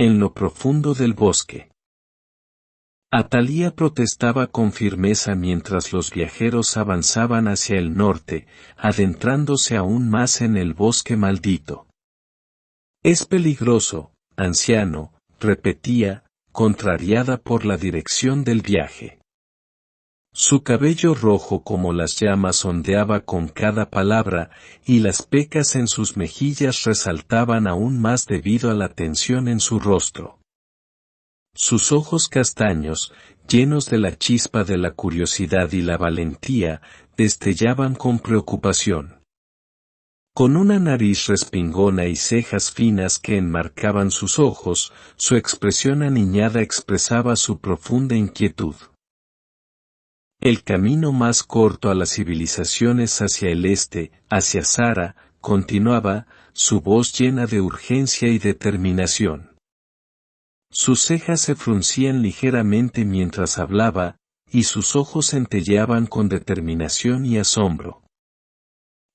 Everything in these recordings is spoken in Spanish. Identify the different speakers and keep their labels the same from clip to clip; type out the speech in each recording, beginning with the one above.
Speaker 1: En lo profundo del bosque. Atalía protestaba con firmeza mientras los viajeros avanzaban hacia el norte, adentrándose aún más en el bosque maldito. Es peligroso, anciano, repetía, contrariada por la dirección del viaje. Su cabello rojo como las llamas ondeaba con cada palabra, y las pecas en sus mejillas resaltaban aún más debido a la tensión en su rostro. Sus ojos castaños, llenos de la chispa de la curiosidad y la valentía, destellaban con preocupación. Con una nariz respingona y cejas finas que enmarcaban sus ojos, su expresión aniñada expresaba su profunda inquietud. El camino más corto a las civilizaciones hacia el este, hacia Sara, continuaba, su voz llena de urgencia y determinación. Sus cejas se fruncían ligeramente mientras hablaba, y sus ojos centelleaban con determinación y asombro.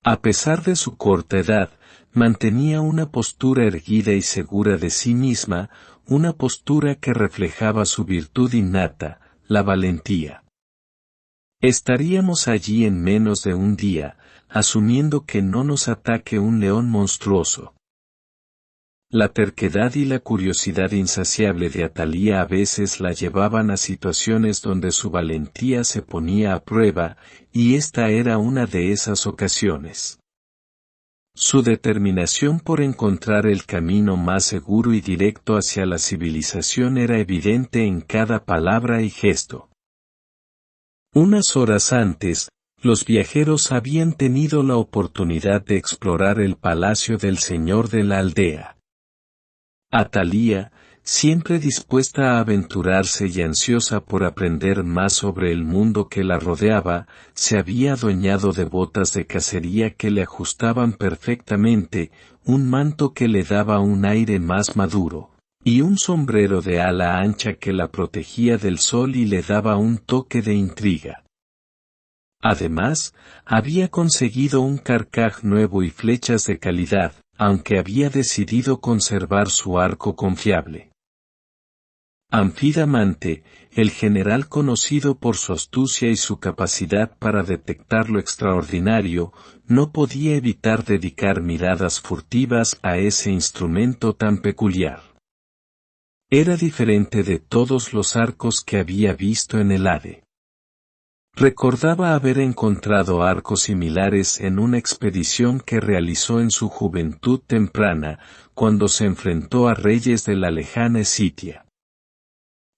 Speaker 1: A pesar de su corta edad, mantenía una postura erguida y segura de sí misma, una postura que reflejaba su virtud innata, la valentía. Estaríamos allí en menos de un día, asumiendo que no nos ataque un león monstruoso. La terquedad y la curiosidad insaciable de Atalía a veces la llevaban a situaciones donde su valentía se ponía a prueba, y esta era una de esas ocasiones. Su determinación por encontrar el camino más seguro y directo hacia la civilización era evidente en cada palabra y gesto. Unas horas antes, los viajeros habían tenido la oportunidad de explorar el palacio del señor de la aldea. Atalía, siempre dispuesta a aventurarse y ansiosa por aprender más sobre el mundo que la rodeaba, se había adueñado de botas de cacería que le ajustaban perfectamente, un manto que le daba un aire más maduro, y un sombrero de ala ancha que la protegía del sol y le daba un toque de intriga. Además, había conseguido un carcaj nuevo y flechas de calidad, aunque había decidido conservar su arco confiable. Anfidamante, el general conocido por su astucia y su capacidad para detectar lo extraordinario, no podía evitar dedicar miradas furtivas a ese instrumento tan peculiar. Era diferente de todos los arcos que había visto en el Hade. Recordaba haber encontrado arcos similares en una expedición que realizó en su juventud temprana, cuando se enfrentó a reyes de la lejana Escitia.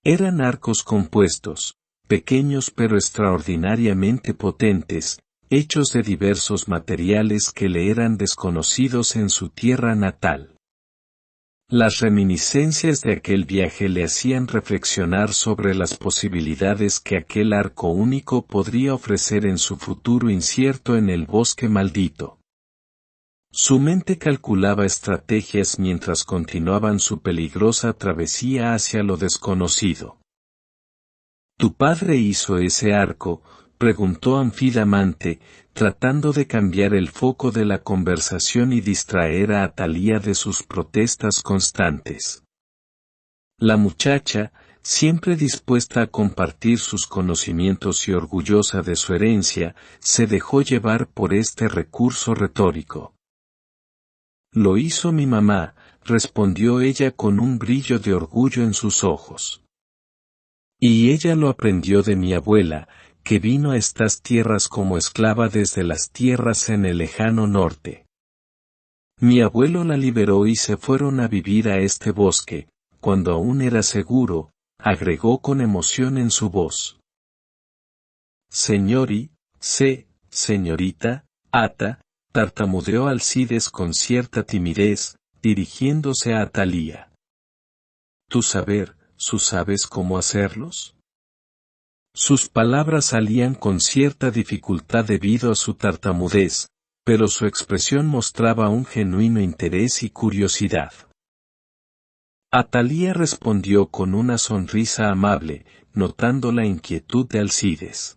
Speaker 1: Eran arcos compuestos, pequeños pero extraordinariamente potentes, hechos de diversos materiales que le eran desconocidos en su tierra natal. Las reminiscencias de aquel viaje le hacían reflexionar sobre las posibilidades que aquel arco único podría ofrecer en su futuro incierto en el bosque maldito. Su mente calculaba estrategias mientras continuaban su peligrosa travesía hacia lo desconocido. ¿Tu padre hizo ese arco?, preguntó Anfidamante, tratando de cambiar el foco de la conversación y distraer a Atalía de sus protestas constantes. La muchacha, siempre dispuesta a compartir sus conocimientos y orgullosa de su herencia, se dejó llevar por este recurso retórico. Lo hizo mi mamá, respondió ella con un brillo de orgullo en sus ojos. Y ella lo aprendió de mi abuela, que vino a estas tierras como esclava desde las tierras en el lejano norte. Mi abuelo la liberó y se fueron a vivir a este bosque, cuando aún era seguro, agregó con emoción en su voz. Señorita, Ata, tartamudeó Alcides con cierta timidez, dirigiéndose a Atalía. ¿Tú sabes cómo hacerlos? Sus palabras salían con cierta dificultad debido a su tartamudez, pero su expresión mostraba un genuino interés y curiosidad. Atalía respondió con una sonrisa amable, notando la inquietud de Alcides.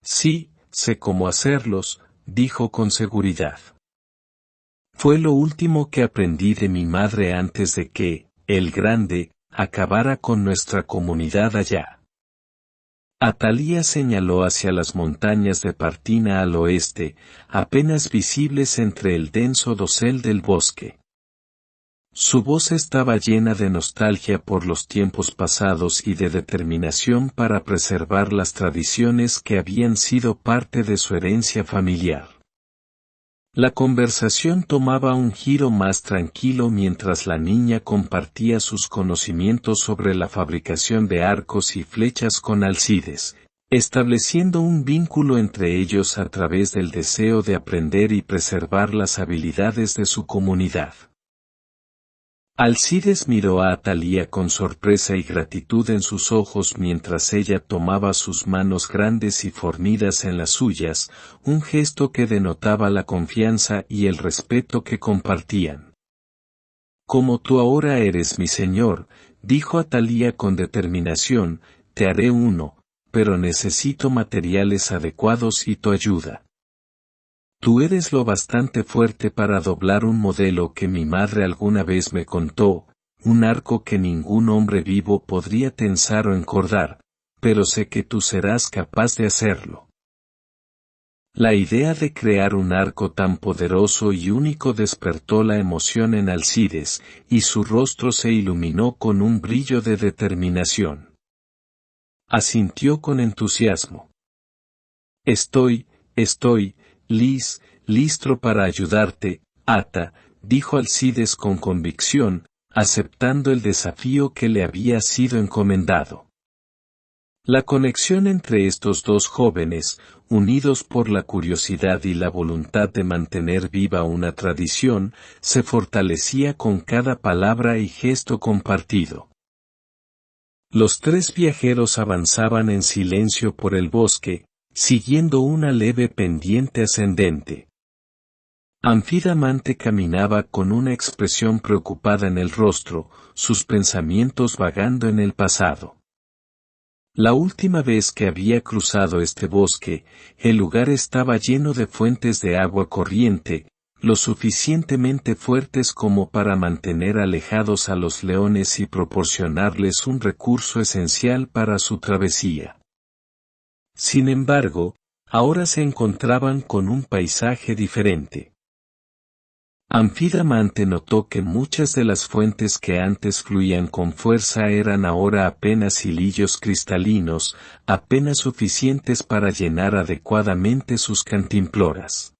Speaker 1: Sí, sé cómo hacerlos, dijo con seguridad. Fue lo último que aprendí de mi madre antes de que, el Grande, acabara con nuestra comunidad allá. Atalía señaló hacia las montañas de Partina al oeste, apenas visibles entre el denso dosel del bosque. Su voz estaba llena de nostalgia por los tiempos pasados y de determinación para preservar las tradiciones que habían sido parte de su herencia familiar. La conversación tomaba un giro más tranquilo mientras la niña compartía sus conocimientos sobre la fabricación de arcos y flechas con Alcides, estableciendo un vínculo entre ellos a través del deseo de aprender y preservar las habilidades de su comunidad. Alcides miró a Atalía con sorpresa y gratitud en sus ojos mientras ella tomaba sus manos grandes y fornidas en las suyas, un gesto que denotaba la confianza y el respeto que compartían. Como tú ahora eres mi señor, dijo Atalía con determinación, te haré uno, pero necesito materiales adecuados y tu ayuda. Tú eres lo bastante fuerte para doblar un modelo que mi madre alguna vez me contó, un arco que ningún hombre vivo podría tensar o encordar, pero sé que tú serás capaz de hacerlo. La idea de crear un arco tan poderoso y único despertó la emoción en Alcides, y su rostro se iluminó con un brillo de determinación. Asintió con entusiasmo. Estoy, listo para ayudarte, Ata, dijo Alcides con convicción, aceptando el desafío que le había sido encomendado. La conexión entre estos dos jóvenes, unidos por la curiosidad y la voluntad de mantener viva una tradición, se fortalecía con cada palabra y gesto compartido. Los tres viajeros avanzaban en silencio por el bosque, siguiendo una leve pendiente ascendente. Anfidamante caminaba con una expresión preocupada en el rostro, sus pensamientos vagando en el pasado. La última vez que había cruzado este bosque, el lugar estaba lleno de fuentes de agua corriente, lo suficientemente fuertes como para mantener alejados a los leones y proporcionarles un recurso esencial para su travesía. Sin embargo, ahora se encontraban con un paisaje diferente. Anfidamante notó que muchas de las fuentes que antes fluían con fuerza eran ahora apenas hilillos cristalinos, apenas suficientes para llenar adecuadamente sus cantimploras.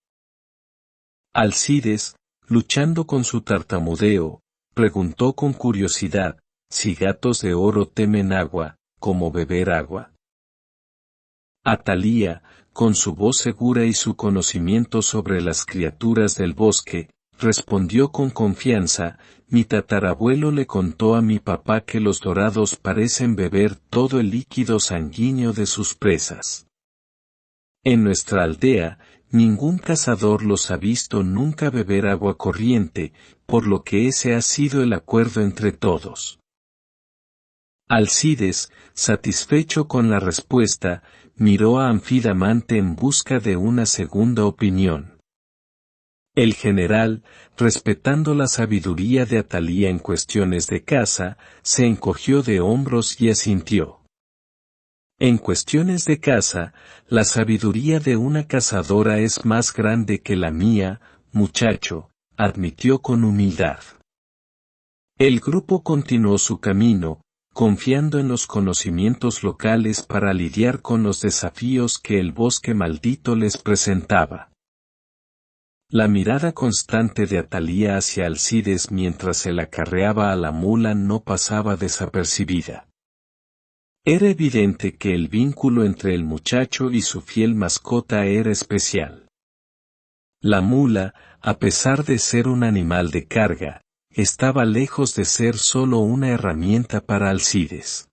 Speaker 1: Alcides, luchando con su tartamudeo, preguntó con curiosidad, si gatos de oro temen agua, ¿cómo beber agua? Atalía, con su voz segura y su conocimiento sobre las criaturas del bosque, respondió con confianza, mi tatarabuelo le contó a mi papá que los dorados parecen beber todo el líquido sanguíneo de sus presas. En nuestra aldea, ningún cazador los ha visto nunca beber agua corriente, por lo que ese ha sido el acuerdo entre todos. Alcides, satisfecho con la respuesta, miró a Anfidamante en busca de una segunda opinión. El general, respetando la sabiduría de Atalía en cuestiones de caza, se encogió de hombros y asintió. En cuestiones de caza, la sabiduría de una cazadora es más grande que la mía, muchacho, admitió con humildad. El grupo continuó su camino, confiando en los conocimientos locales para lidiar con los desafíos que el bosque maldito les presentaba. La mirada constante de Atalía hacia Alcides mientras se la acarreaba a la mula no pasaba desapercibida. Era evidente que el vínculo entre el muchacho y su fiel mascota era especial. La mula, a pesar de ser un animal de carga, estaba lejos de ser solo una herramienta para Alcides.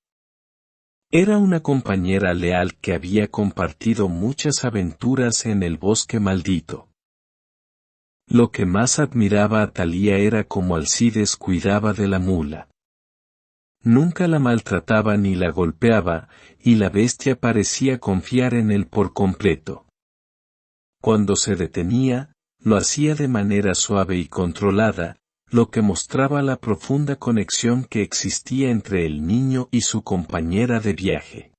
Speaker 1: Era una compañera leal que había compartido muchas aventuras en el bosque maldito. Lo que más admiraba a Atalía era cómo Alcides cuidaba de la mula. Nunca la maltrataba ni la golpeaba, y la bestia parecía confiar en él por completo. Cuando se detenía, lo hacía de manera suave y controlada, lo que mostraba la profunda conexión que existía entre el niño y su compañera de viaje.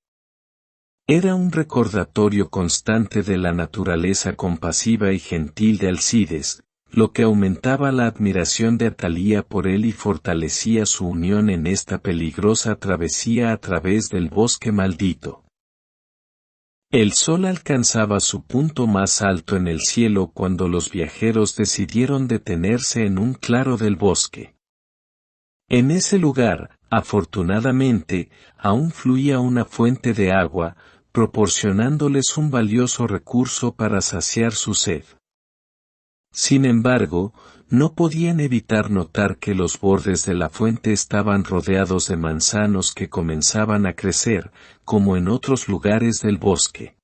Speaker 1: Era un recordatorio constante de la naturaleza compasiva y gentil de Alcides, lo que aumentaba la admiración de Atalía por él y fortalecía su unión en esta peligrosa travesía a través del bosque maldito. El sol alcanzaba su punto más alto en el cielo cuando los viajeros decidieron detenerse en un claro del bosque. En ese lugar, afortunadamente, aún fluía una fuente de agua, proporcionándoles un valioso recurso para saciar su sed. Sin embargo, no podían evitar notar que los bordes de la fuente estaban rodeados de manzanos que comenzaban a crecer, como en otros lugares del bosque.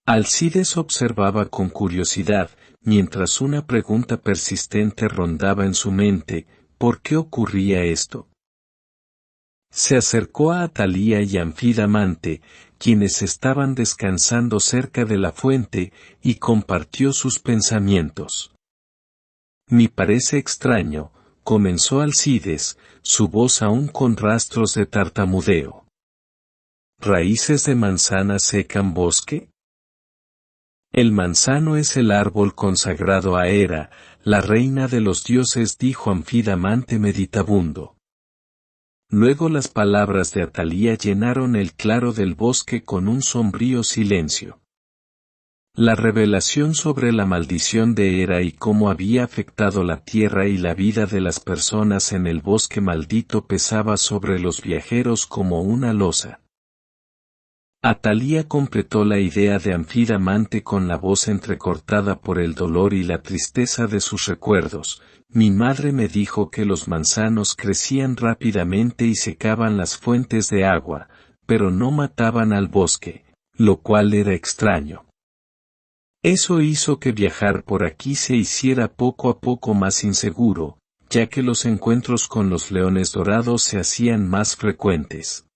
Speaker 1: Alcides observaba con curiosidad, mientras una pregunta persistente rondaba en su mente: ¿por qué ocurría esto? Se acercó a Atalía y Anfidamante, quienes estaban descansando cerca de la fuente, y compartió sus pensamientos. Me parece extraño, comenzó Alcides, su voz aún con rastros de tartamudeo. ¿Raíces de manzana secan bosque? El manzano es el árbol consagrado a Hera, la reina de los dioses, dijo Anfidamante meditabundo. Luego las palabras de Atalía llenaron el claro del bosque con un sombrío silencio. La revelación sobre la maldición de Hera y cómo había afectado la tierra y la vida de las personas en el bosque maldito pesaba sobre los viajeros como una losa. Atalía completó la idea de Anfidamante con la voz entrecortada por el dolor y la tristeza de sus recuerdos. Mi madre me dijo que los manzanos crecían rápidamente y secaban las fuentes de agua, pero no mataban al bosque, lo cual era extraño. Eso hizo que viajar por aquí se hiciera poco a poco más inseguro, ya que los encuentros con los leones dorados se hacían más frecuentes.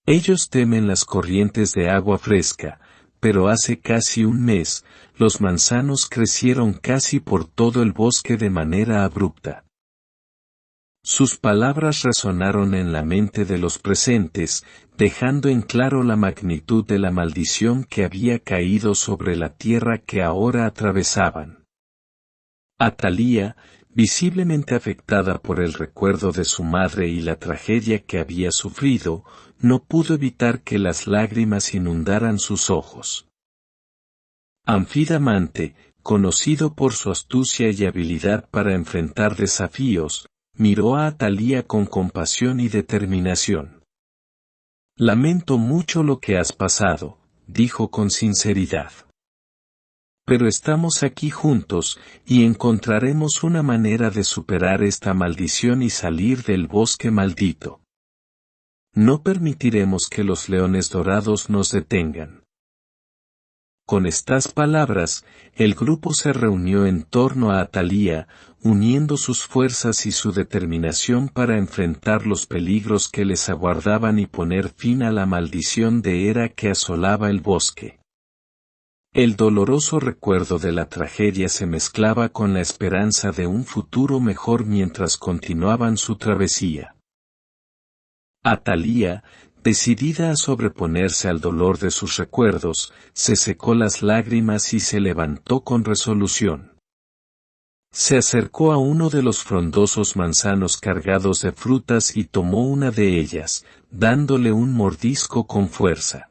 Speaker 1: Ellos temen las corrientes de agua fresca, pero hace casi un mes, los manzanos crecieron casi por todo el bosque de manera abrupta. Sus palabras resonaron en la mente de los presentes, dejando en claro la magnitud de la maldición que había caído sobre la tierra que ahora atravesaban. Atalía, visiblemente afectada por el recuerdo de su madre y la tragedia que había sufrido, no pudo evitar que las lágrimas inundaran sus ojos. Anfidamante, conocido por su astucia y habilidad para enfrentar desafíos, miró a Atalía con compasión y determinación. Lamento mucho lo que has pasado, dijo con sinceridad. Pero estamos aquí juntos, y encontraremos una manera de superar esta maldición y salir del bosque maldito. No permitiremos que los leones dorados nos detengan. Con estas palabras, el grupo se reunió en torno a Atalía, uniendo sus fuerzas y su determinación para enfrentar los peligros que les aguardaban y poner fin a la maldición de Hera que asolaba el bosque. El doloroso recuerdo de la tragedia se mezclaba con la esperanza de un futuro mejor mientras continuaban su travesía. Atalía, decidida a sobreponerse al dolor de sus recuerdos, se secó las lágrimas y se levantó con resolución. Se acercó a uno de los frondosos manzanos cargados de frutas y tomó una de ellas, dándole un mordisco con fuerza.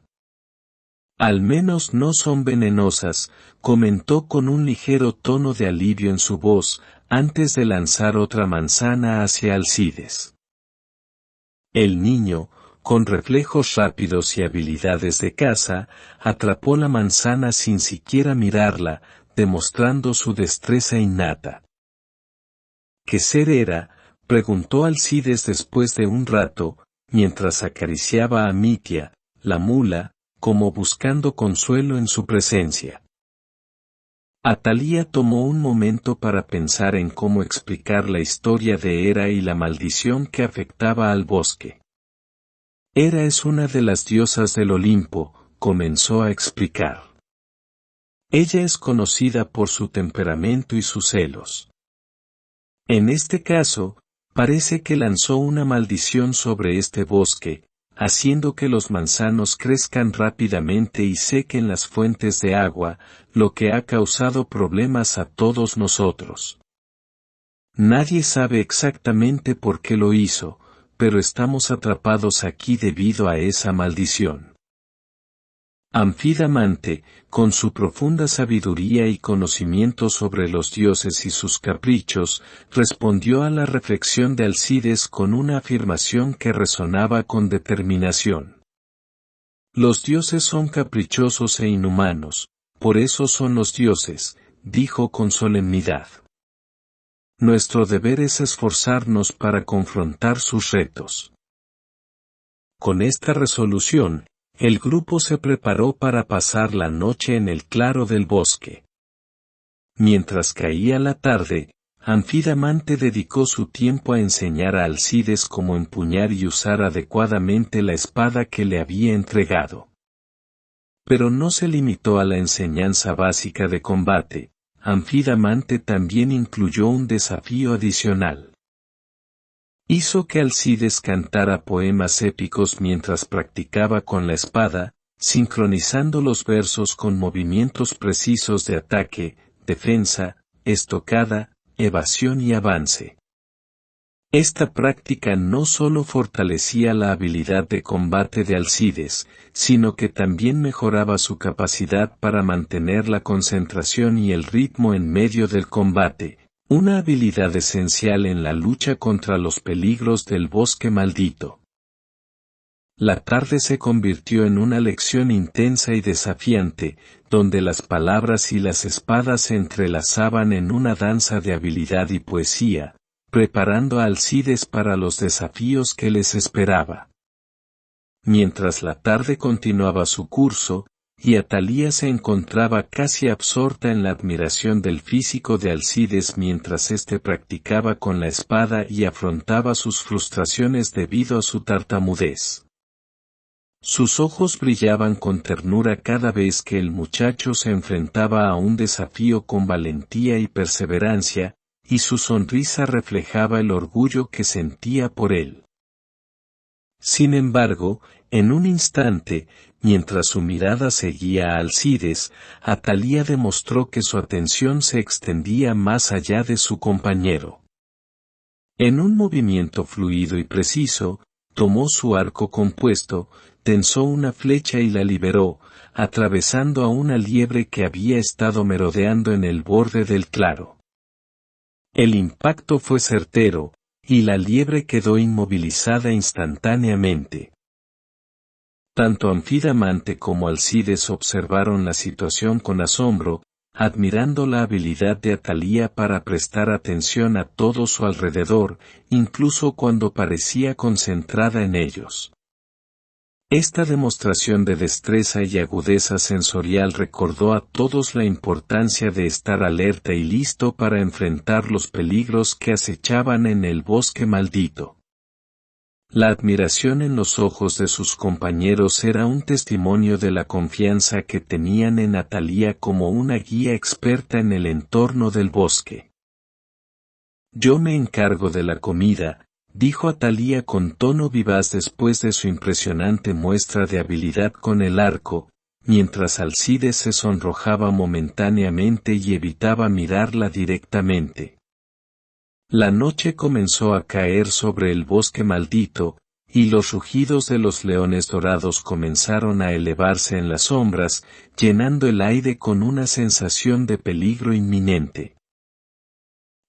Speaker 1: Al menos no son venenosas, comentó con un ligero tono de alivio en su voz, antes de lanzar otra manzana hacia Alcides. El niño, con reflejos rápidos y habilidades de caza, atrapó la manzana sin siquiera mirarla, demostrando su destreza innata. ¿Qué ser era?, preguntó Alcides después de un rato, mientras acariciaba a Mitia, la mula, como buscando consuelo en su presencia. Atalía tomó un momento para pensar en cómo explicar la historia de Hera y la maldición que afectaba al bosque. Hera es una de las diosas del Olimpo, comenzó a explicar. Ella es conocida por su temperamento y sus celos. En este caso, parece que lanzó una maldición sobre este bosque, haciendo que los manzanos crezcan rápidamente y sequen las fuentes de agua, lo que ha causado problemas a todos nosotros. Nadie sabe exactamente por qué lo hizo, pero estamos atrapados aquí debido a esa maldición. Anfidamante, con su profunda sabiduría y conocimiento sobre los dioses y sus caprichos, respondió a la reflexión de Alcides con una afirmación que resonaba con determinación. Los dioses son caprichosos e inhumanos, por eso son los dioses, dijo con solemnidad. Nuestro deber es esforzarnos para confrontar sus retos. Con esta resolución, el grupo se preparó para pasar la noche en el claro del bosque. Mientras caía la tarde, Anfidamante dedicó su tiempo a enseñar a Alcides cómo empuñar y usar adecuadamente la espada que le había entregado. Pero no se limitó a la enseñanza básica de combate, Anfidamante también incluyó un desafío adicional. Hizo que Alcides cantara poemas épicos mientras practicaba con la espada, sincronizando los versos con movimientos precisos de ataque, defensa, estocada, evasión y avance. Esta práctica no solo fortalecía la habilidad de combate de Alcides, sino que también mejoraba su capacidad para mantener la concentración y el ritmo en medio del combate, una habilidad esencial en la lucha contra los peligros del bosque maldito. La tarde se convirtió en una lección intensa y desafiante, donde las palabras y las espadas se entrelazaban en una danza de habilidad y poesía, preparando a Alcides para los desafíos que les esperaba. Mientras la tarde continuaba su curso, y Atalía se encontraba casi absorta en la admiración del físico de Alcides mientras éste practicaba con la espada y afrontaba sus frustraciones debido a su tartamudez. Sus ojos brillaban con ternura cada vez que el muchacho se enfrentaba a un desafío con valentía y perseverancia, y su sonrisa reflejaba el orgullo que sentía por él. Sin embargo, en un instante, mientras su mirada seguía a Alcides, Atalía demostró que su atención se extendía más allá de su compañero. En un movimiento fluido y preciso, tomó su arco compuesto, tensó una flecha y la liberó, atravesando a una liebre que había estado merodeando en el borde del claro. El impacto fue certero, y la liebre quedó inmovilizada instantáneamente. Tanto Anfidamante como Alcides observaron la situación con asombro, admirando la habilidad de Atalía para prestar atención a todo su alrededor, incluso cuando parecía concentrada en ellos. Esta demostración de destreza y agudeza sensorial recordó a todos la importancia de estar alerta y listo para enfrentar los peligros que acechaban en el bosque maldito. La admiración en los ojos de sus compañeros era un testimonio de la confianza que tenían en Atalía como una guía experta en el entorno del bosque. «Yo me encargo de la comida», dijo Atalía con tono vivaz después de su impresionante muestra de habilidad con el arco, mientras Alcides se sonrojaba momentáneamente y evitaba mirarla directamente. La noche comenzó a caer sobre el bosque maldito, y los rugidos de los leones dorados comenzaron a elevarse en las sombras, llenando el aire con una sensación de peligro inminente.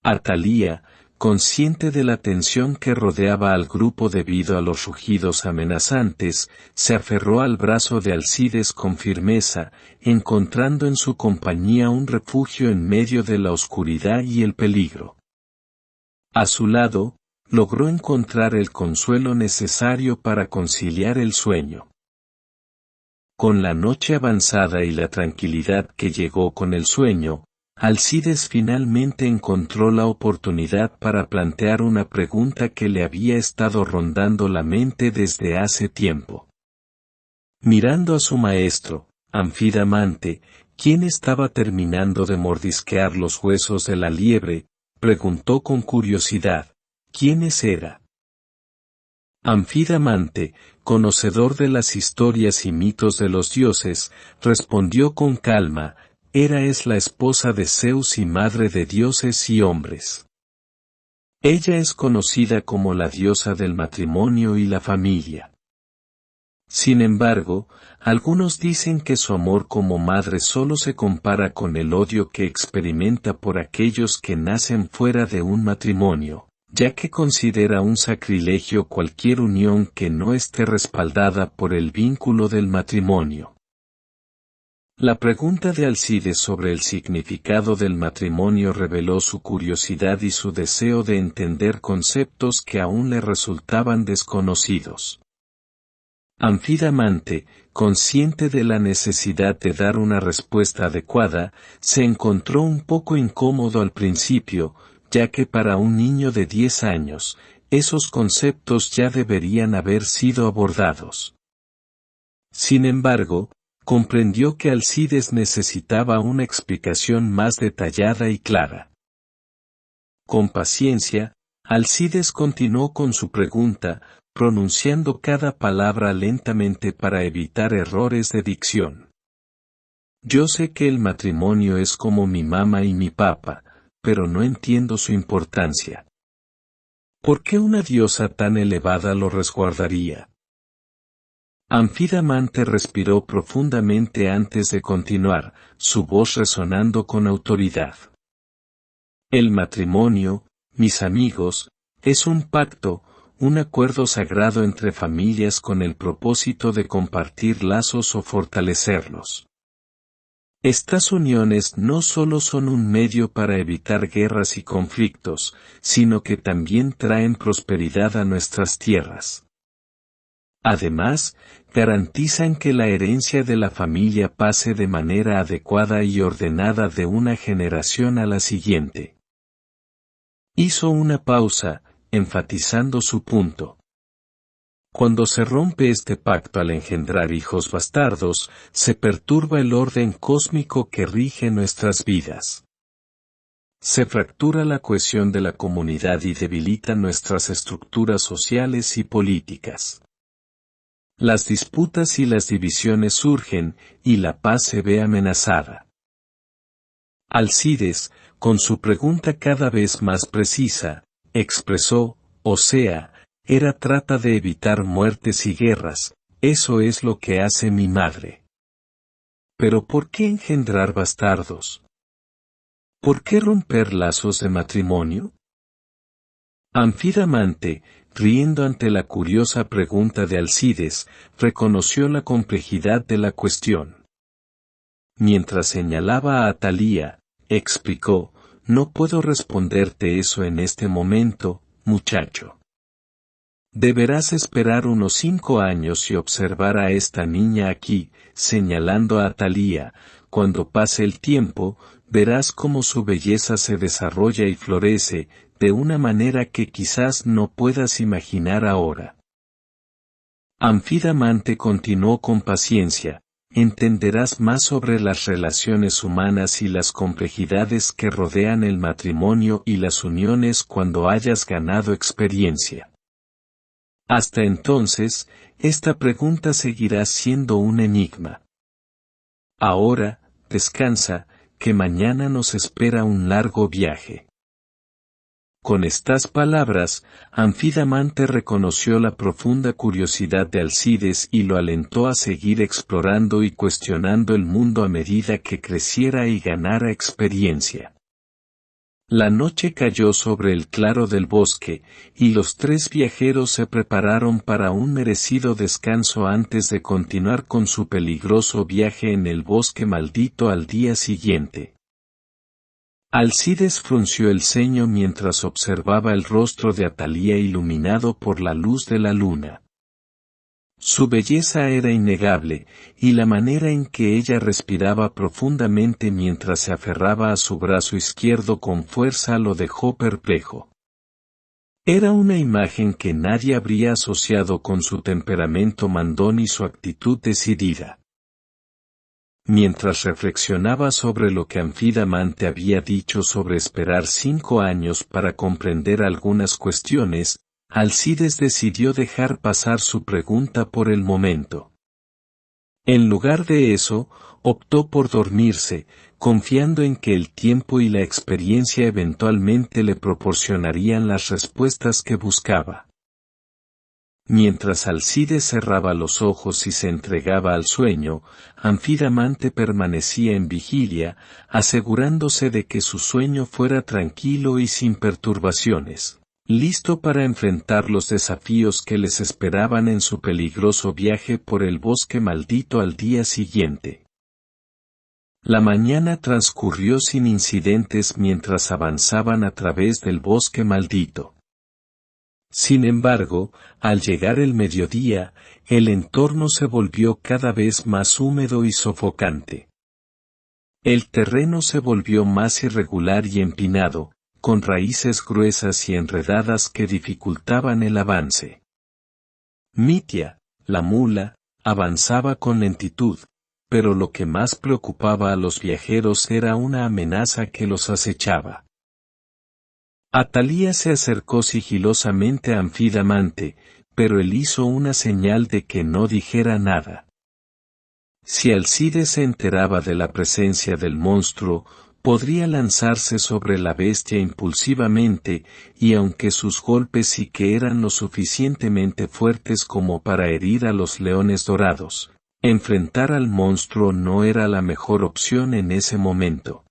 Speaker 1: Atalía, consciente de la tensión que rodeaba al grupo debido a los rugidos amenazantes, se aferró al brazo de Alcides con firmeza, encontrando en su compañía un refugio en medio de la oscuridad y el peligro. A su lado, logró encontrar el consuelo necesario para conciliar el sueño. Con la noche avanzada y la tranquilidad que llegó con el sueño, Alcides finalmente encontró la oportunidad para plantear una pregunta que le había estado rondando la mente desde hace tiempo. Mirando a su maestro, Anfidamante, quien estaba terminando de mordisquear los huesos de la liebre, Preguntó con curiosidad, ¿quiénes era? Anfidamante, conocedor de las historias y mitos de los dioses, respondió con calma, Hera es la esposa de Zeus y madre de dioses y hombres. Ella es conocida como la diosa del matrimonio y la familia. Sin embargo, algunos dicen que su amor como madre solo se compara con el odio que experimenta por aquellos que nacen fuera de un matrimonio, ya que considera un sacrilegio cualquier unión que no esté respaldada por el vínculo del matrimonio. La pregunta de Alcides sobre el significado del matrimonio reveló su curiosidad y su deseo de entender conceptos que aún le resultaban desconocidos. Anfidamante, consciente de la necesidad de dar una respuesta adecuada, se encontró un poco incómodo al principio, ya que para un niño de 10 años, esos conceptos ya deberían haber sido abordados. Sin embargo, comprendió que Alcides necesitaba una explicación más detallada y clara. Con paciencia, Alcides continuó con su pregunta, pronunciando cada palabra lentamente para evitar errores de dicción. Yo sé que el matrimonio es como mi mamá y mi papá, pero no entiendo su importancia. ¿Por qué una diosa tan elevada lo resguardaría? Anfidamante respiró profundamente antes de continuar, su voz resonando con autoridad. El matrimonio, mis amigos, es un pacto, un acuerdo sagrado entre familias con el propósito de compartir lazos o fortalecerlos. Estas uniones no solo son un medio para evitar guerras y conflictos, sino que también traen prosperidad a nuestras tierras. Además, garantizan que la herencia de la familia pase de manera adecuada y ordenada de una generación a la siguiente. Hizo una pausa, enfatizando su punto. Cuando se rompe este pacto al engendrar hijos bastardos, se perturba el orden cósmico que rige nuestras vidas. Se fractura la cohesión de la comunidad y debilita nuestras estructuras sociales y políticas. Las disputas y las divisiones surgen, y la paz se ve amenazada. Alcides, con su pregunta cada vez más precisa, expresó, o sea, Hera trata de evitar muertes y guerras, eso es lo que hace mi madre. Pero ¿por qué engendrar bastardos? ¿Por qué romper lazos de matrimonio? Anfidamante, riendo ante la curiosa pregunta de Alcides, reconoció la complejidad de la cuestión. Mientras señalaba a Atalía, explicó, no puedo responderte eso en este momento, muchacho. Deberás esperar unos 5 años y observar a esta niña aquí, señalando a Atalía, cuando pase el tiempo, verás cómo su belleza se desarrolla y florece, de una manera que quizás no puedas imaginar ahora. Anfidamante continuó con paciencia, entenderás más sobre las relaciones humanas y las complejidades que rodean el matrimonio y las uniones cuando hayas ganado experiencia. Hasta entonces, esta pregunta seguirá siendo un enigma. Ahora, descansa, que mañana nos espera un largo viaje. Con estas palabras, Anfidamante reconoció la profunda curiosidad de Alcides y lo alentó a seguir explorando y cuestionando el mundo a medida que creciera y ganara experiencia. La noche cayó sobre el claro del bosque, y los 3 viajeros se prepararon para un merecido descanso antes de continuar con su peligroso viaje en el bosque maldito al día siguiente. Alcides frunció el ceño mientras observaba el rostro de Atalía iluminado por la luz de la luna. Su belleza era innegable, y la manera en que ella respiraba profundamente mientras se aferraba a su brazo izquierdo con fuerza lo dejó perplejo. Era una imagen que nadie habría asociado con su temperamento mandón y su actitud decidida. mientras reflexionaba sobre lo que Anfidamante había dicho sobre esperar 5 años para comprender algunas cuestiones, Alcides decidió dejar pasar su pregunta por el momento. En lugar de eso, optó por dormirse, confiando en que el tiempo y la experiencia eventualmente le proporcionarían las respuestas que buscaba. Mientras Alcides cerraba los ojos y se entregaba al sueño, Anfidamante permanecía en vigilia, asegurándose de que su sueño fuera tranquilo y sin perturbaciones, listo para enfrentar los desafíos que les esperaban en su peligroso viaje por el bosque maldito al día siguiente. La mañana transcurrió sin incidentes mientras avanzaban a través del bosque maldito. Sin embargo, al llegar el mediodía, el entorno se volvió cada vez más húmedo y sofocante. El terreno se volvió más irregular y empinado, con raíces gruesas y enredadas que dificultaban el avance. Mitia, la mula, avanzaba con lentitud, pero lo que más preocupaba a los viajeros era una amenaza que los acechaba. Atalía se acercó sigilosamente a Anfidamante, pero él hizo una señal de que no dijera nada. Si Alcides se enteraba de la presencia del monstruo, podría lanzarse sobre la bestia impulsivamente, y aunque sus golpes sí que eran lo suficientemente fuertes como para herir a los leones dorados, enfrentar al monstruo no era la mejor opción en ese momento.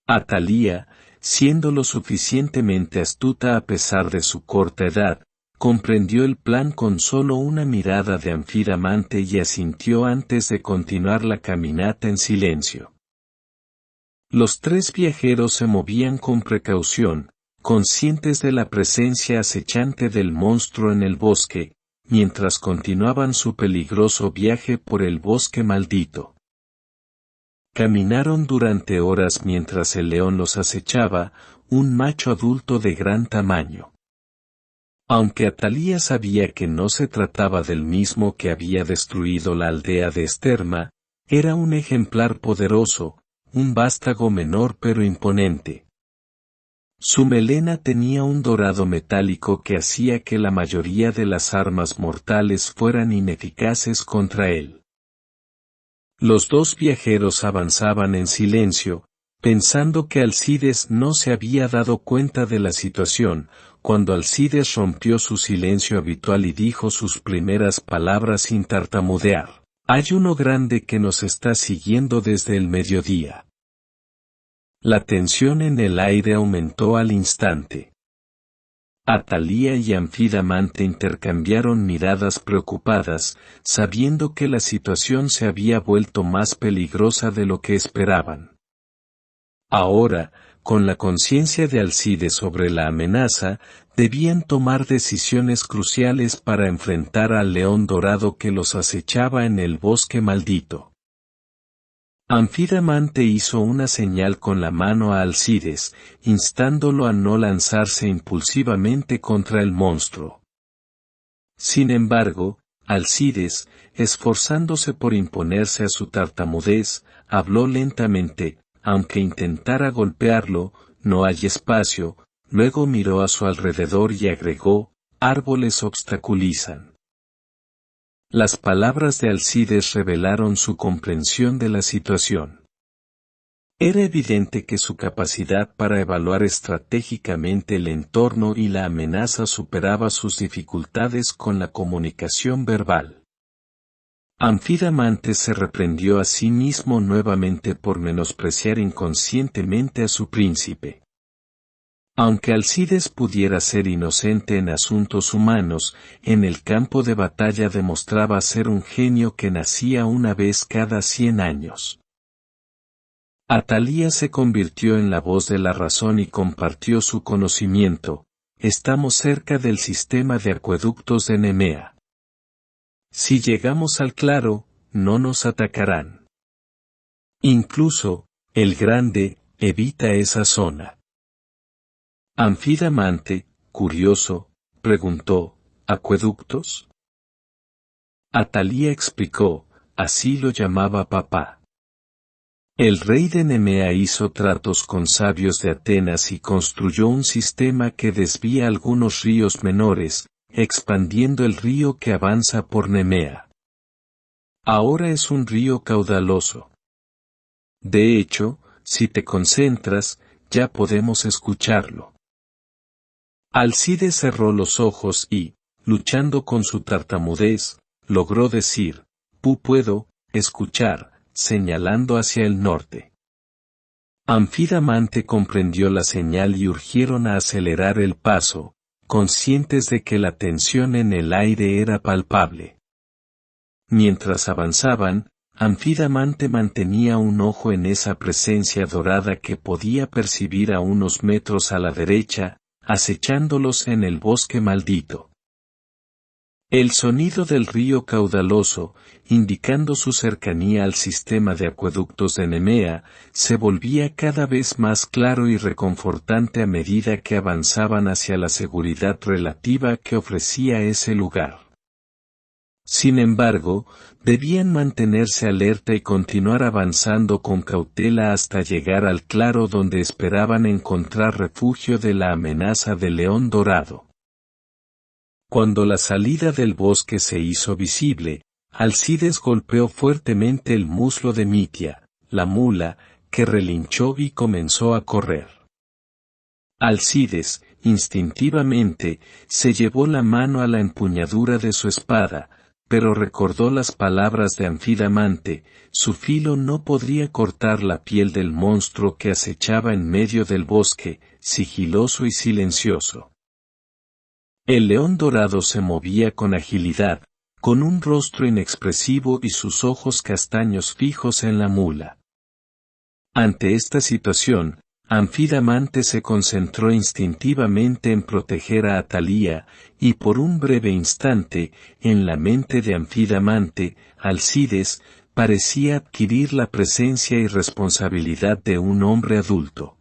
Speaker 1: Atalía, siendo lo suficientemente astuta a pesar de su corta edad, comprendió el plan con solo una mirada de Anfidamante y asintió antes de continuar la caminata en silencio. Los 3 viajeros se movían con precaución, conscientes de la presencia acechante del monstruo en el bosque, mientras continuaban su peligroso viaje por el bosque maldito. Caminaron durante horas mientras el león los acechaba, un macho adulto de gran tamaño. Aunque Atalía sabía que no se trataba del mismo que había destruido la aldea de Esterma, era un ejemplar poderoso, un vástago menor pero imponente. Su melena tenía un dorado metálico que hacía que la mayoría de las armas mortales fueran ineficaces contra él. Los 2 viajeros avanzaban en silencio, pensando que Alcides no se había dado cuenta de la situación, cuando Alcides rompió su silencio habitual y dijo sus primeras palabras sin tartamudear. Hay uno grande que nos está siguiendo desde el mediodía. La tensión en el aire aumentó al instante. Atalía y Anfidamante intercambiaron miradas preocupadas, sabiendo que la situación se había vuelto más peligrosa de lo que esperaban. Ahora, con la conciencia de Alcides sobre la amenaza, debían tomar decisiones cruciales para enfrentar al león dorado que los acechaba en el bosque maldito. Anfidamante hizo una señal con la mano a Alcides, instándolo a no lanzarse impulsivamente contra el monstruo. Sin embargo, Alcides, esforzándose por imponerse a su tartamudez, habló lentamente, aunque intentara golpearlo, no hay espacio, luego miró a su alrededor y agregó, árboles obstaculizan. Las palabras de Alcides revelaron su comprensión de la situación. Era evidente que su capacidad para evaluar estratégicamente el entorno y la amenaza superaba sus dificultades con la comunicación verbal. Anfidamante se reprendió a sí mismo nuevamente por menospreciar inconscientemente a su príncipe. Aunque Alcides pudiera ser inocente en asuntos humanos, en el campo de batalla demostraba ser un genio que nacía una vez cada 100 años. Atalía se convirtió en la voz de la razón y compartió su conocimiento. Estamos cerca del sistema de acueductos de Nemea. Si llegamos al claro, no nos atacarán. Incluso, el Grande, evita esa zona. Anfidamante, curioso, preguntó, ¿acueductos? Atalía explicó, así lo llamaba papá. El rey de Nemea hizo tratos con sabios de Atenas y construyó un sistema que desvía algunos ríos menores, expandiendo el río que avanza por Nemea. Ahora es un río caudaloso. De hecho, si te concentras, ya podemos escucharlo. Alcides cerró los ojos y, luchando con su tartamudez, logró decir, puedo escuchar, señalando hacia el norte. Anfidamante comprendió la señal y urgieron a acelerar el paso, conscientes de que la tensión en el aire era palpable. Mientras avanzaban, Anfidamante mantenía un ojo en esa presencia dorada que podía percibir a unos metros a la derecha, acechándolos en el bosque maldito. El sonido del río caudaloso, indicando su cercanía al sistema de acueductos de Nemea, se volvía cada vez más claro y reconfortante a medida que avanzaban hacia la seguridad relativa que ofrecía ese lugar. Sin embargo, debían mantenerse alerta y continuar avanzando con cautela hasta llegar al claro donde esperaban encontrar refugio de la amenaza del león dorado. Cuando la salida del bosque se hizo visible, Alcides golpeó fuertemente el muslo de Mitia, la mula, que relinchó y comenzó a correr. Alcides, instintivamente, se llevó la mano a la empuñadura de su espada, pero recordó las palabras de Anfidamante, su filo no podría cortar la piel del monstruo que acechaba en medio del bosque, sigiloso y silencioso. El león dorado se movía con agilidad, con un rostro inexpresivo y sus ojos castaños fijos en la mula. Ante esta situación, Anfidamante se concentró instintivamente en proteger a Atalía, y por un breve instante, en la mente de Anfidamante, Alcides, parecía adquirir la presencia y responsabilidad de un hombre adulto.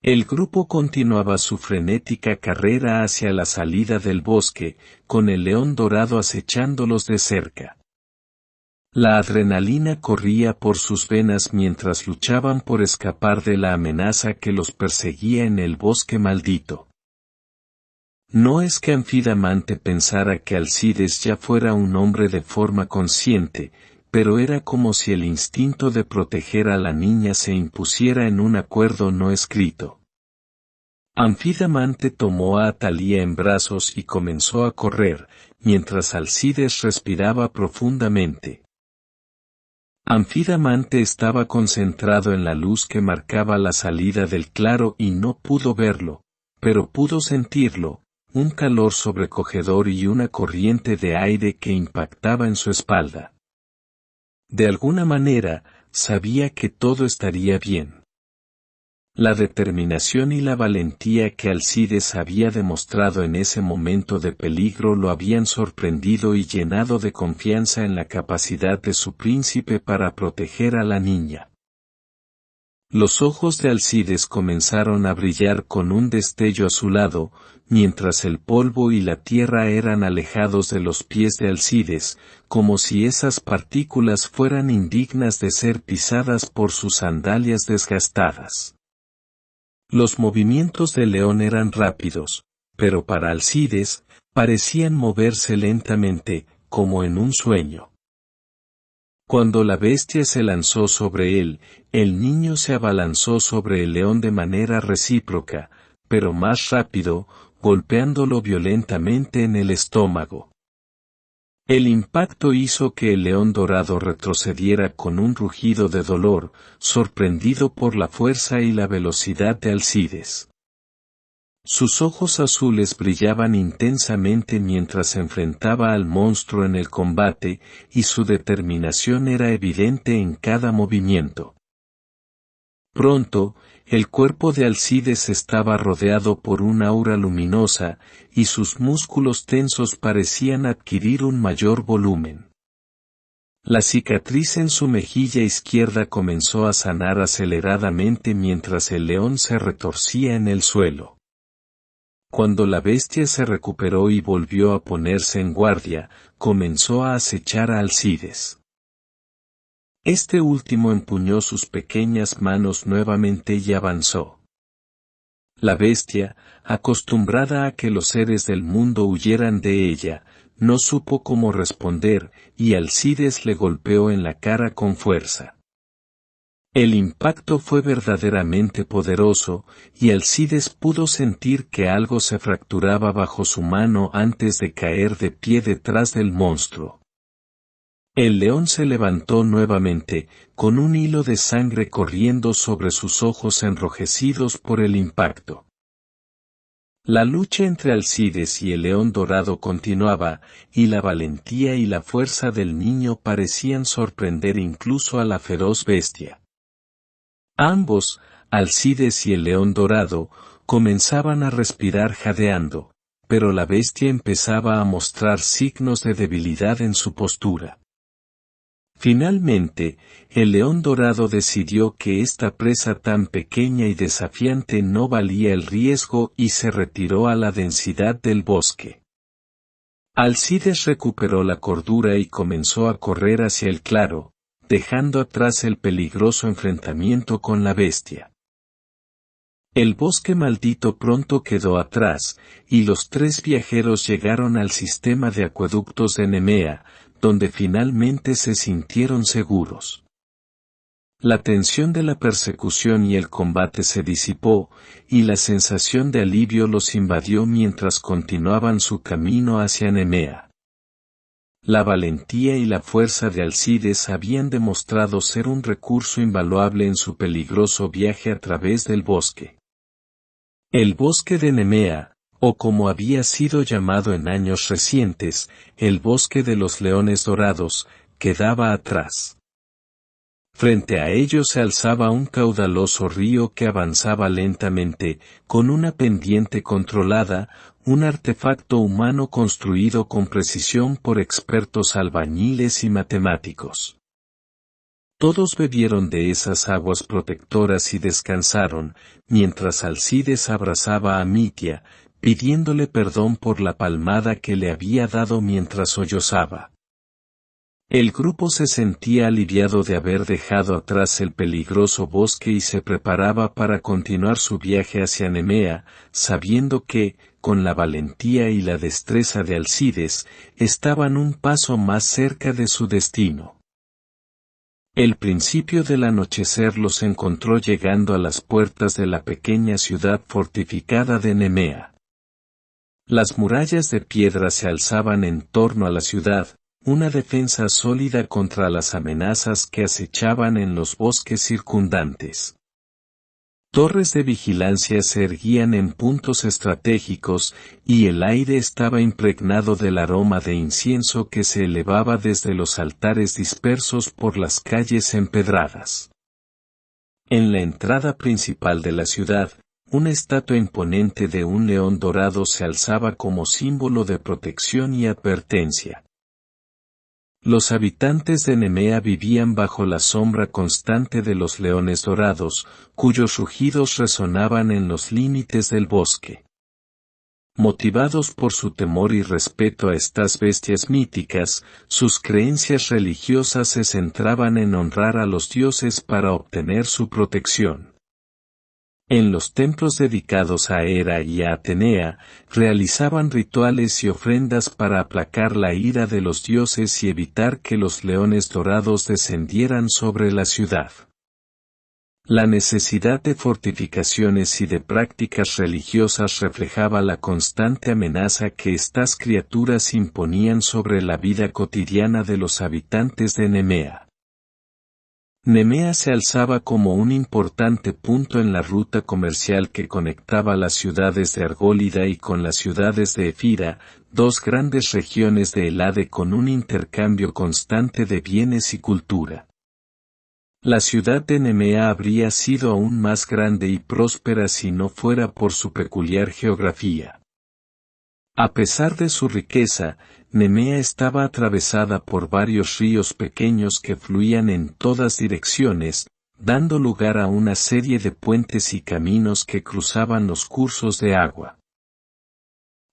Speaker 1: El grupo continuaba su frenética carrera hacia la salida del bosque, con el león dorado acechándolos de cerca. La adrenalina corría por sus venas mientras luchaban por escapar de la amenaza que los perseguía en el bosque maldito. No es que Anfidamante pensara que Alcides ya fuera un hombre de forma consciente, pero era como si el instinto de proteger a la niña se impusiera en un acuerdo no escrito. Anfidamante tomó a Atalía en brazos y comenzó a correr, mientras Alcides respiraba profundamente. Anfidamante estaba concentrado en la luz que marcaba la salida del claro y no pudo verlo, pero pudo sentirlo, un calor sobrecogedor y una corriente de aire que impactaba en su espalda. De alguna manera, sabía que todo estaría bien. La determinación y la valentía que Alcides había demostrado en ese momento de peligro lo habían sorprendido y llenado de confianza en la capacidad de su príncipe para proteger a la niña. Los ojos de Alcides comenzaron a brillar con un destello azulado, mientras el polvo y la tierra eran alejados de los pies de Alcides, como si esas partículas fueran indignas de ser pisadas por sus sandalias desgastadas. Los movimientos del león eran rápidos, pero para Alcides, parecían moverse lentamente, como en un sueño. Cuando la bestia se lanzó sobre él, el niño se abalanzó sobre el león de manera recíproca, pero más rápido, golpeándolo violentamente en el estómago. El impacto hizo que el león dorado retrocediera con un rugido de dolor, sorprendido por la fuerza y la velocidad de Alcides. Sus ojos azules brillaban intensamente mientras se enfrentaba al monstruo en el combate, y su determinación era evidente en cada movimiento. Pronto, el cuerpo de Alcides estaba rodeado por un aura luminosa, y sus músculos tensos parecían adquirir un mayor volumen. La cicatriz en su mejilla izquierda comenzó a sanar aceleradamente mientras el león se retorcía en el suelo. Cuando la bestia se recuperó y volvió a ponerse en guardia, comenzó a acechar a Alcides. Este último empuñó sus pequeñas manos nuevamente y avanzó. La bestia, acostumbrada a que los seres del mundo huyeran de ella, no supo cómo responder, y Alcides le golpeó en la cara con fuerza. El impacto fue verdaderamente poderoso, y Alcides pudo sentir que algo se fracturaba bajo su mano antes de caer de pie detrás del monstruo. El león se levantó nuevamente, con un hilo de sangre corriendo sobre sus ojos enrojecidos por el impacto. La lucha entre Alcides y el león dorado continuaba, y la valentía y la fuerza del niño parecían sorprender incluso a la feroz bestia. Ambos, Alcides y el león dorado, comenzaban a respirar jadeando, pero la bestia empezaba a mostrar signos de debilidad en su postura. Finalmente, el león dorado decidió que esta presa tan pequeña y desafiante no valía el riesgo y se retiró a la densidad del bosque. Alcides recuperó la cordura y comenzó a correr hacia el claro, dejando atrás el peligroso enfrentamiento con la bestia. El bosque maldito pronto quedó atrás, y los tres viajeros llegaron al sistema de acueductos de Nemea, donde finalmente se sintieron seguros. La tensión de la persecución y el combate se disipó, y la sensación de alivio los invadió mientras continuaban su camino hacia Nemea. La valentía y la fuerza de Alcides habían demostrado ser un recurso invaluable en su peligroso viaje a través del bosque. El bosque de Nemea, o como había sido llamado en años recientes, el bosque de los leones dorados, quedaba atrás. Frente a ellos se alzaba un caudaloso río que avanzaba lentamente, con una pendiente controlada, un artefacto humano construido con precisión por expertos albañiles y matemáticos. Todos bebieron de esas aguas protectoras y descansaron, mientras Alcides abrazaba a Mitia, pidiéndole perdón por la palmada que le había dado mientras sollozaba. El grupo se sentía aliviado de haber dejado atrás el peligroso bosque y se preparaba para continuar su viaje hacia Nemea, sabiendo que, con la valentía y la destreza de Alcides, estaban un paso más cerca de su destino. El principio del anochecer los encontró llegando a las puertas de la pequeña ciudad fortificada de Nemea. Las murallas de piedra se alzaban en torno a la ciudad, una defensa sólida contra las amenazas que acechaban en los bosques circundantes. Torres de vigilancia se erguían en puntos estratégicos, y el aire estaba impregnado del aroma de incienso que se elevaba desde los altares dispersos por las calles empedradas. En la entrada principal de la ciudad, una estatua imponente de un león dorado se alzaba como símbolo de protección y advertencia. Los habitantes de Nemea vivían bajo la sombra constante de los leones dorados, cuyos rugidos resonaban en los límites del bosque. Motivados por su temor y respeto a estas bestias míticas, sus creencias religiosas se centraban en honrar a los dioses para obtener su protección. En los templos dedicados a Hera y a Atenea, realizaban rituales y ofrendas para aplacar la ira de los dioses y evitar que los leones dorados descendieran sobre la ciudad. La necesidad de fortificaciones y de prácticas religiosas reflejaba la constante amenaza que estas criaturas imponían sobre la vida cotidiana de los habitantes de Nemea. Nemea se alzaba como un importante punto en la ruta comercial que conectaba las ciudades de Argólida y con las ciudades de Efira, dos grandes regiones de Helade con un intercambio constante de bienes y cultura. La ciudad de Nemea habría sido aún más grande y próspera si no fuera por su peculiar geografía. A pesar de su riqueza, Nemea estaba atravesada por varios ríos pequeños que fluían en todas direcciones, dando lugar a una serie de puentes y caminos que cruzaban los cursos de agua.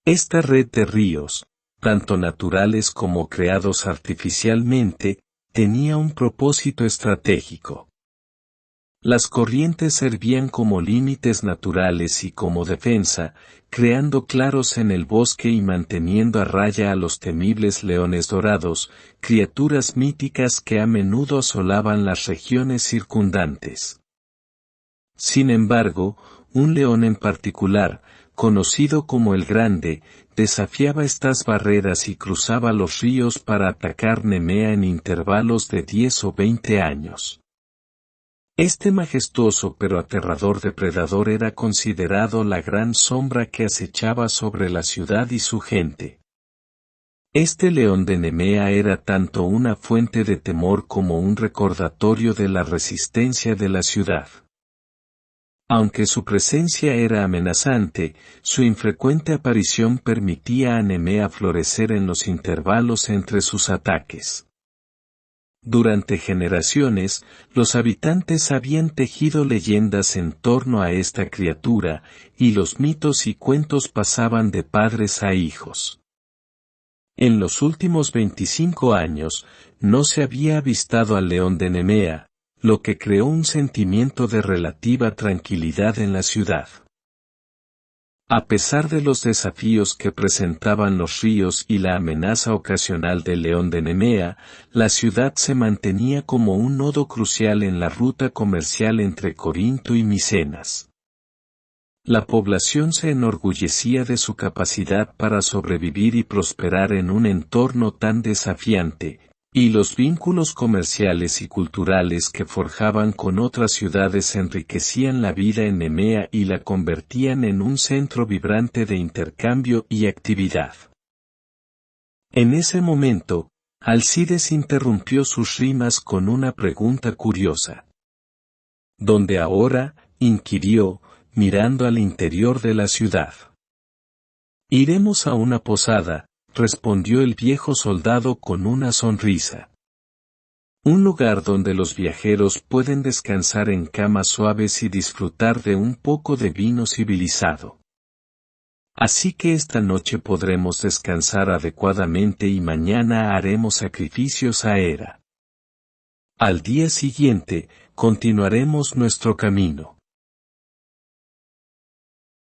Speaker 1: Esta red de ríos, tanto naturales como creados artificialmente, tenía un propósito estratégico. Las corrientes servían como límites naturales y como defensa, creando claros en el bosque y manteniendo a raya a los temibles leones dorados, criaturas míticas que a menudo asolaban las regiones circundantes. Sin embargo, un león en particular, conocido como el Grande, desafiaba estas barreras y cruzaba los ríos para atacar Nemea en intervalos de 10 o 20 años. Este majestuoso pero aterrador depredador era considerado la gran sombra que acechaba sobre la ciudad y su gente. Este león de Nemea era tanto una fuente de temor como un recordatorio de la resistencia de la ciudad. Aunque su presencia era amenazante, su infrecuente aparición permitía a Nemea florecer en los intervalos entre sus ataques. Durante generaciones, los habitantes habían tejido leyendas en torno a esta criatura, y los mitos y cuentos pasaban de padres a hijos. En los últimos 25 años, no se había avistado al león de Nemea, lo que creó un sentimiento de relativa tranquilidad en la ciudad. A pesar de los desafíos que presentaban los ríos y la amenaza ocasional del león de Nemea, la ciudad se mantenía como un nodo crucial en la ruta comercial entre Corinto y Micenas. La población se enorgullecía de su capacidad para sobrevivir y prosperar en un entorno tan desafiante, y los vínculos comerciales y culturales que forjaban con otras ciudades enriquecían la vida en Nemea y la convertían en un centro vibrante de intercambio y actividad. En ese momento, Alcides interrumpió sus rimas con una pregunta curiosa. ¿Dónde ahora?, inquirió, mirando al interior de la ciudad. Iremos a una posada, respondió el viejo soldado con una sonrisa. Un lugar donde los viajeros pueden descansar en camas suaves y disfrutar de un poco de vino civilizado. Así que esta noche podremos descansar adecuadamente y mañana haremos sacrificios a Hera. Al día siguiente, continuaremos nuestro camino.